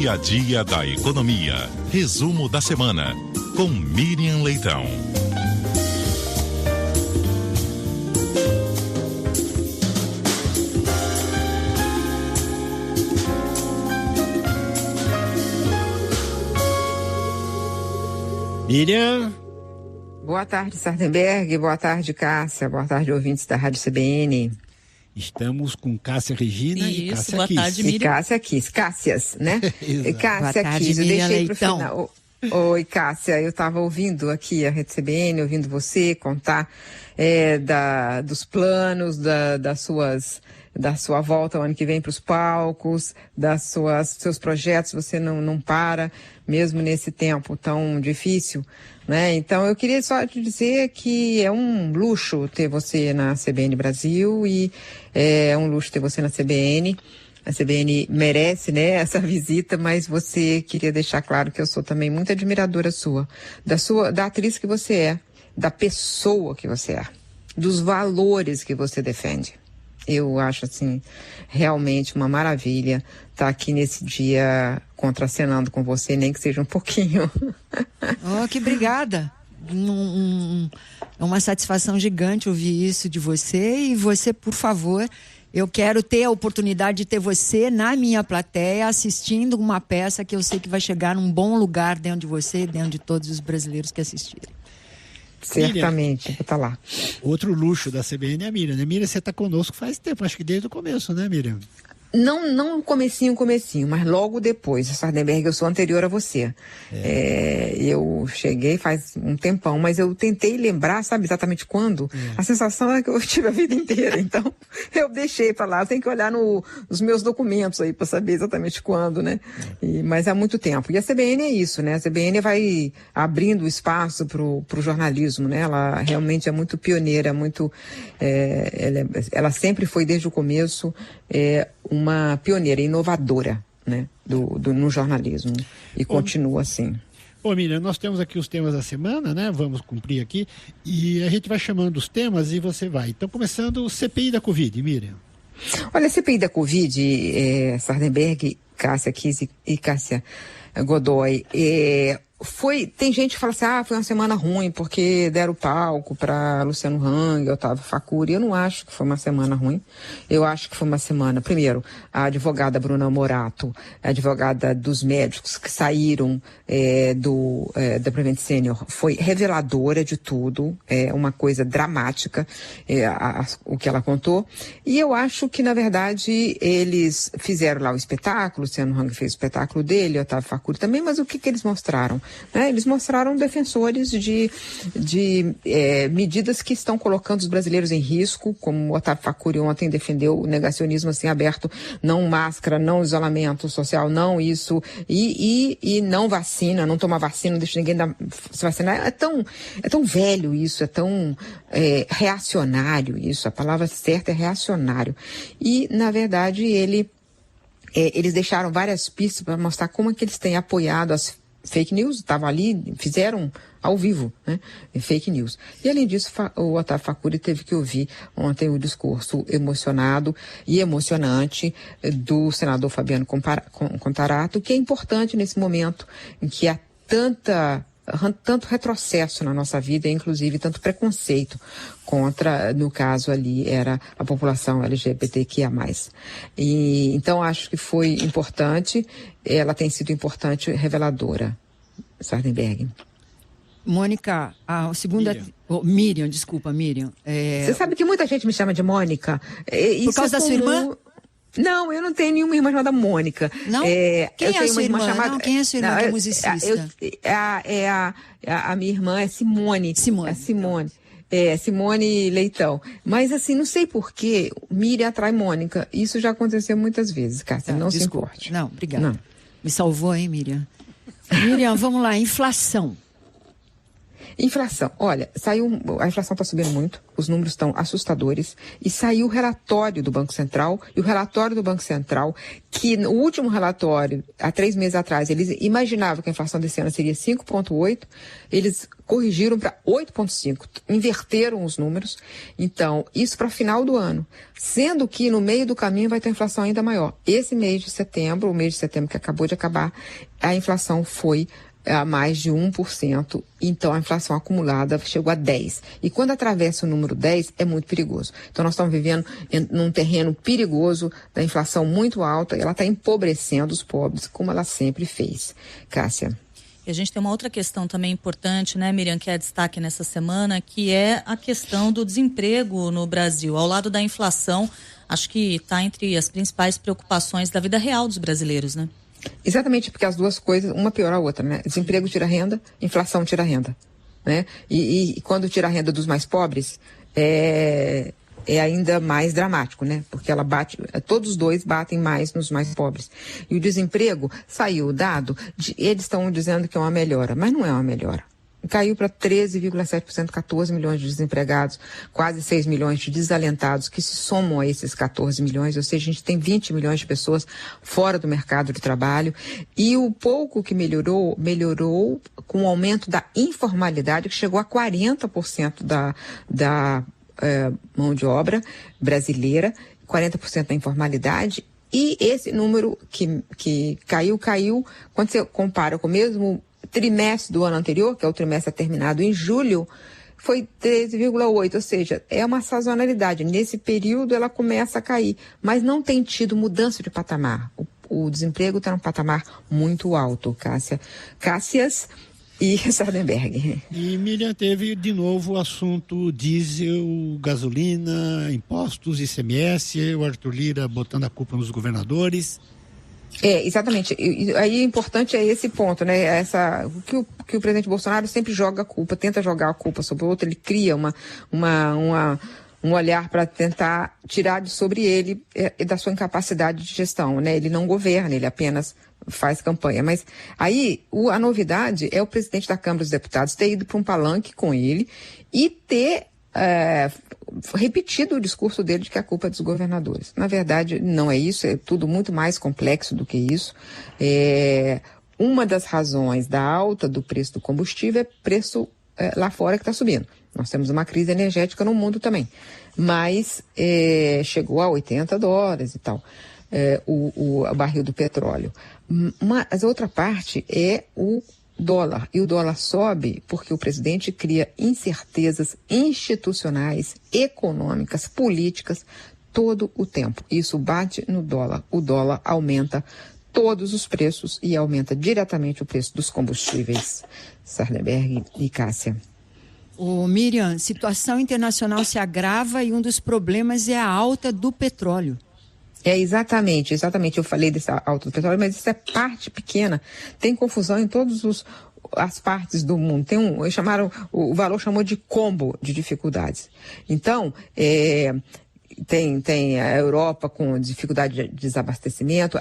dia a dia da economia. Resumo da semana, com Miriam Leitão. Miriam. Boa tarde, Sardenberg. Boa tarde, Cássia. Boa tarde, ouvintes da Rádio CBN. Estamos com Cássia Regina e Cássia boa Kiss. tarde, Miriam. E Cássia Kiss. Cássias, né? Cássia boa tarde, Kiss. Eu Miriam deixei Leitão. pro final. Oi, Cássia. Eu estava ouvindo aqui a Rede CBN, ouvindo você contar dos planos, da sua volta o ano que vem para os palcos, seus projetos. Você não para, mesmo nesse tempo tão difícil, né? Então, eu queria só te dizer que é um luxo ter você na CBN Brasil e é um luxo ter você na CBN. A CBN merece, né, essa visita, mas você queria deixar claro que eu sou também muito admiradora sua, da atriz que você é, da pessoa que você é, dos valores que você defende. Eu acho, assim, realmente uma maravilha estar aqui nesse dia contracenando com você, nem que seja um pouquinho. Oh, que obrigada. É uma satisfação gigante ouvir isso de você. E você, por favor, eu quero ter a oportunidade de ter você na minha plateia assistindo uma peça que eu sei que vai chegar num bom lugar dentro de você e dentro de todos os brasileiros que assistirem. Certamente, vou estar lá. Outro luxo da CBN é a Miriam, né? Miriam, você está conosco faz tempo, acho que desde o começo, né, Miriam? Não comecinho, mas logo depois. Sardenberg, eu sou anterior a você. Eu cheguei faz um tempão, mas eu tentei lembrar, sabe exatamente quando? A sensação é que eu tive a vida inteira, então eu deixei para lá. Eu tenho que olhar nos meus documentos aí para saber exatamente quando, né? Mas há muito tempo. E a CBN é isso, né? A CBN vai abrindo espaço pro jornalismo, né? Ela realmente é muito pioneira, ela sempre foi desde o começo uma pioneira, inovadora, né, no jornalismo, e continua assim. Ô, Miriam, nós temos aqui os temas da semana, né, vamos cumprir aqui, e a gente vai chamando os temas e você vai. Então, começando o CPI da Covid, Miriam. Olha, a CPI da Covid, Sardenberg, Cássia Kiss e Cássia Godoy, tem gente que fala assim, foi uma semana ruim porque deram palco para Luciano Hang, Otávio Facuri. Eu não acho que foi uma semana ruim. Eu acho que foi uma semana, primeiro, a advogada Bruna Morato, a advogada dos médicos que saíram da Prevent Senior, foi reveladora de tudo, uma coisa dramática, o que ela contou. E eu acho que, na verdade, eles fizeram lá o espetáculo, Luciano Hang fez o espetáculo dele, Otávio Facuri também, mas o que eles mostraram? Eles mostraram defensores de medidas que estão colocando os brasileiros em risco, como o Otávio Facuri ontem defendeu o negacionismo assim aberto, não máscara, não isolamento social, não isso, e não vacina, não tomar vacina, não deixa ninguém se vacinar. É tão velho isso, é tão reacionário isso, a palavra certa é reacionário. E, na verdade, eles deixaram várias pistas para mostrar como é que eles têm apoiado as fake news, estavam ali, fizeram ao vivo, né, fake news. E, além disso, o Otávio Facuri teve que ouvir ontem o discurso emocionado e emocionante do senador Fabiano Contarato, que é importante nesse momento em que há tanto retrocesso na nossa vida, inclusive tanto preconceito contra, no caso ali, era a população LGBTQIA+. E, então, acho que foi importante, ela tem sido importante, reveladora, Sardenberg. Mônica, a segunda... Miriam, desculpa, Miriam. Você sabe que muita gente me chama de Mônica? Por causa da sua irmã? Não, eu não tenho nenhuma irmã chamada Mônica. Não? Quem é a sua irmã? Quem é a sua irmã que é musicista? A minha irmã é Simone. Simone. É Simone. Simone Leitão. Mas, assim, não sei por que Miriam atrai Mônica. Isso já aconteceu muitas vezes, Cássia. Não se importe. Não, obrigada. Não. Me salvou, hein, Miriam? Miriam, vamos lá. Inflação. Inflação. Olha, a inflação está subindo muito. os números estão assustadores, e saiu o relatório do Banco Central, e o relatório do Banco Central, que no último relatório, há 3 meses atrás, eles imaginavam que a inflação desse ano seria 5,8%, eles corrigiram para 8,5%, inverteram os números. Então, isso para final do ano, sendo que no meio do caminho vai ter inflação ainda maior. Esse mês de setembro, o mês de setembro que acabou de acabar, a inflação foi a mais de 1%, então a inflação acumulada chegou a 10%. E quando atravessa o número 10, é muito perigoso. Então nós estamos vivendo num terreno perigoso da inflação muito alta, e ela está empobrecendo os pobres, como ela sempre fez. Cássia. E a gente tem uma outra questão também importante, né, Miriam, que é destaque nessa semana, que é a questão do desemprego no Brasil. Ao lado da inflação, acho que está entre as principais preocupações da vida real dos brasileiros, né? Exatamente, porque as duas coisas, uma piora a outra, né? Desemprego tira renda, inflação tira renda, né? E quando tira a renda dos mais pobres, é ainda mais dramático, né? Porque ela bate, todos os dois batem mais nos mais pobres. E o desemprego, saiu o dado, eles estão dizendo que é uma melhora, mas não é uma melhora. Caiu para 13,7%, 14 milhões de desempregados, quase 6 milhões de desalentados, que se somam a esses 14 milhões, ou seja, a gente tem 20 milhões de pessoas fora do mercado de trabalho. E o pouco que melhorou com o aumento da informalidade, que chegou a 40% da mão de obra brasileira, 40% da informalidade. E esse número que caiu, quando você compara com o mesmo trimestre do ano anterior, que é o trimestre terminado em julho, foi 13,8%, ou seja, é uma sazonalidade. Nesse período ela começa a cair, mas não tem tido mudança de patamar. O desemprego está num patamar muito alto, Cássias e Sardenberg. E Miriam, teve de novo o assunto diesel, gasolina, impostos, ICMS, o Arthur Lira botando a culpa nos governadores. Exatamente. E aí importante é esse ponto, né? Que o presidente Bolsonaro sempre joga a culpa, tenta jogar a culpa sobre o outro, ele cria um olhar para tentar tirar de sobre ele da sua incapacidade de gestão, né? Ele não governa, ele apenas faz campanha. Mas aí a novidade é o presidente da Câmara dos Deputados ter ido para um palanque com ele e ter repetido o discurso dele de que a culpa é dos governadores. Na verdade, não é isso, é tudo muito mais complexo do que isso. Uma das razões da alta do preço do combustível é preço lá fora que está subindo. Nós temos uma crise energética no mundo também, mas chegou a $80 e tal, o barril do petróleo. Mas a outra parte é o dólar. E o dólar sobe porque o presidente cria incertezas institucionais, econômicas, políticas, todo o tempo. Isso bate no dólar. O dólar aumenta todos os preços e aumenta diretamente o preço dos combustíveis. Sardenberg e Cássia. Miriam, situação internacional se agrava e um dos problemas é a alta do petróleo. Exatamente. Eu falei dessa alta do petróleo, mas isso é parte pequena. Tem confusão em todas as partes do mundo. O valor chamou de combo de dificuldades. Então, tem a Europa com dificuldade de desabastecimento,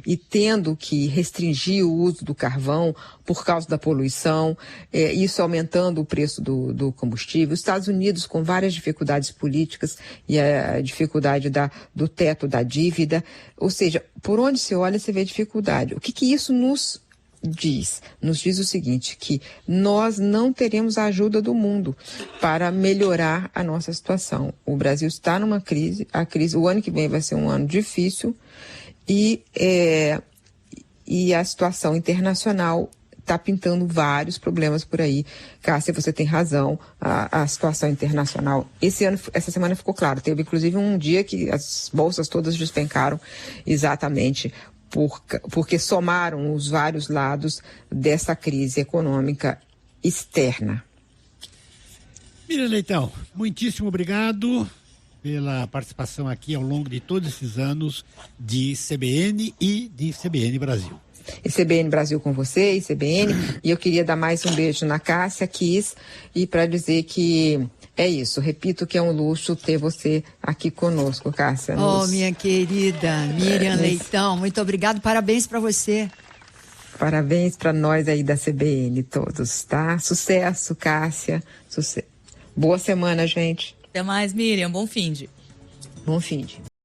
e tendo que restringir o uso do carvão por causa da poluição, isso aumentando o preço do combustível. Os Estados Unidos com várias dificuldades políticas e a dificuldade do teto da dívida. Ou seja, por onde se olha, você vê dificuldade. O que isso nos diz? Nos diz o seguinte, que nós não teremos a ajuda do mundo para melhorar a nossa situação. O Brasil está numa crise, o ano que vem vai ser um ano difícil, e a situação internacional está pintando vários problemas por aí. Cássia, você tem razão, a situação internacional, essa semana ficou claro, teve inclusive um dia que as bolsas todas despencaram exatamente porque somaram os vários lados dessa crise econômica externa. Miriam Leitão, muitíssimo obrigado pela participação aqui ao longo de todos esses anos de CBN e de CBN Brasil. E CBN Brasil com você, e CBN, e eu queria dar mais um beijo na Cássia, e para dizer que é isso, repito que é um luxo ter você aqui conosco, Cássia. Minha querida Miriam Leitão, muito obrigado, parabéns para você. Parabéns para nós aí da CBN todos, tá? Sucesso, Cássia. Boa semana, gente. Até mais, Miriam. Bom fim de. Bom fim de.